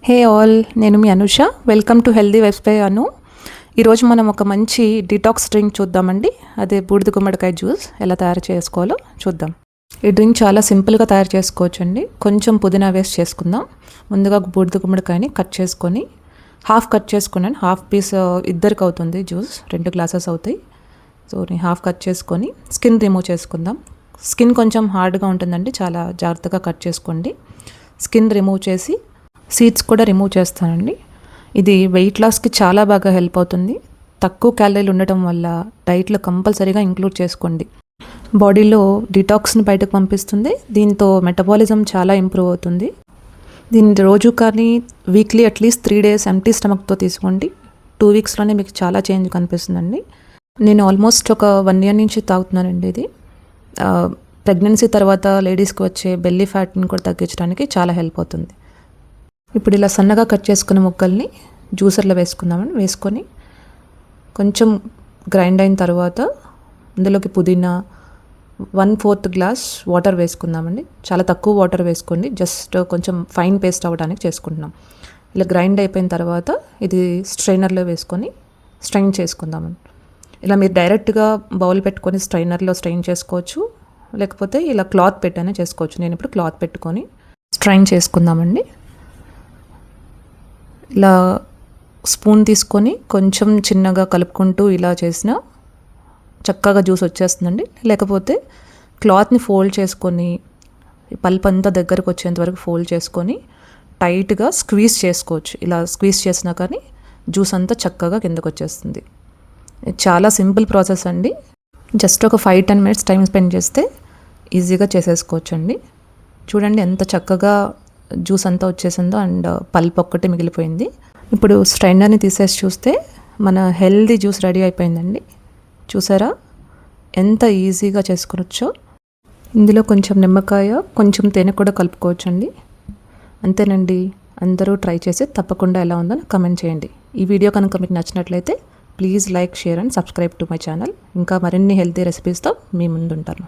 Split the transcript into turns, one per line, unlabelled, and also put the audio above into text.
హే all, నేను మీ Anusha. Welcome to healthy vibes by Anu. ఈరోజు మనం ఒక మంచి డిటాక్స్ డ్రింక్ చూద్దామండి. అదే బూడిద గుమ్మడికాయ జ్యూస్ ఎలా తయారు చేసుకోవాలో చూద్దాం. ఈ డ్రింక్ చాలా సింపుల్గా తయారు చేసుకోవచ్చు అండి. కొంచెం పుదీనా వేస్ట్ చేసుకుందాం. ముందుగా బూడిద గుమ్మడికాయని కట్ చేసుకొని హాఫ్ కట్ చేసుకున్నాను. హాఫ్ పీస్ ఇద్దరికి అవుతుంది జ్యూస్, 2 గ్లాసెస్ అవుతాయి. సో నేను హాఫ్ కట్ చేసుకొని స్కిన్ రిమూవ్ చేసుకుందాం. స్కిన్ కొంచెం హార్డ్గా ఉంటుందండి, చాలా జాగ్రత్తగా కట్ చేసుకోండి. స్కిన్ రిమూవ్ చేసి సీడ్స్ కూడా రిమూవ్ చేస్తానండి. ఇది వెయిట్ లాస్కి చాలా బాగా హెల్ప్ అవుతుంది. తక్కువ క్యాలరీలు ఉండటం వల్ల డైట్లో కంపల్సరీగా ఇంక్లూడ్ చేసుకోండి. బాడీలో డిటాక్స్ని బయటకు పంపిస్తుంది. దీంతో మెటబాలిజం చాలా ఇంప్రూవ్ అవుతుంది. దీన్ని రోజు కానీ వీక్లీ అట్లీస్ట్ 3 days ఎంప్టీ స్టమక్తో తీసుకోండి. 2 weeksలోనే మీకు చాలా చేంజ్ కనిపిస్తుందండి. నేను ఆల్మోస్ట్ ఒక 1 year నుంచి తాగుతున్నానండి. ఇది ప్రెగ్నెన్సీ తర్వాత లేడీస్కి వచ్చే బెల్లీ ఫ్యాట్ని కూడా తగ్గించడానికి చాలా హెల్ప్ అవుతుంది. ఇప్పుడు ఇలా సన్నగా కట్ చేసుకున్న ముక్కల్ని జ్యూసర్లో వేసుకుందామండి. వేసుకొని కొంచెం గ్రైండ్ అయిన తర్వాత ఇందులోకి పుదీనా 1/4 glass వాటర్ వేసుకుందామండి. చాలా తక్కువ వాటర్ వేసుకోండి, జస్ట్ కొంచెం ఫైన్ పేస్ట్ అవ్వడానికి చేసుకుంటున్నాం. ఇలా గ్రైండ్ అయిపోయిన తర్వాత ఇది స్ట్రైనర్లో వేసుకొని స్ట్రైన్ చేసుకుందామండి. ఇలా మీరు డైరెక్ట్గా బౌల్ పెట్టుకొని స్ట్రైనర్లో స్ట్రైన్ చేసుకోవచ్చు, లేకపోతే ఇలా క్లాత్ పెట్టైనా చేసుకోవచ్చు. నేను ఇప్పుడు క్లాత్ పెట్టుకొని స్ట్రైన్ చేసుకుందామండి. ఇలా స్పూన్ తీసుకొని కొంచెం చిన్నగా కలుపుకుంటూ ఇలా చేసినా చక్కగా జ్యూస్ వచ్చేస్తుందండి. లేకపోతే క్లాత్ని ఫోల్డ్ చేసుకొని పల్ప్ అంతా దగ్గరకు వచ్చేంత వరకు ఫోల్డ్ చేసుకొని టైట్గా స్క్వీజ్ చేసుకోవచ్చు. ఇలా స్క్వీజ్ చేసినా కానీ జ్యూస్ అంతా చక్కగా కిందకు వచ్చేస్తుంది. చాలా సింపుల్ ప్రాసెస్ అండి. జస్ట్ ఒక 5-10 minutes టైం స్పెండ్ చేస్తే ఈజీగా చేసేసుకోవచ్చు అండి. చూడండి ఎంత చక్కగా జ్యూస్ అంతా వచ్చేసిందో, అండ్ పల్ప్ ఒక్కటే మిగిలిపోయింది. ఇప్పుడు స్ట్రైనర్ని తీసేసి చూస్తే మన హెల్దీ జ్యూస్ రెడీ అయిపోయిందండి. చూసారా ఎంత ఈజీగా చేసుకోవచ్చో. ఇందులో కొంచెం నిమ్మకాయ, కొంచెం తేనె కూడా కలుపుకోవచ్చు అండి. అంతేనండి. అందరూ ట్రై చేసి తప్పకుండా ఎలా ఉందో నాకు కమెంట్ చేయండి. ఈ వీడియో కనుక మీకు నచ్చినట్లయితే please like, share and subscribe to my channel. ఇంకా మరిన్ని హెల్తీ రెసిపీస్తో మీ ముందు ఉంటాను.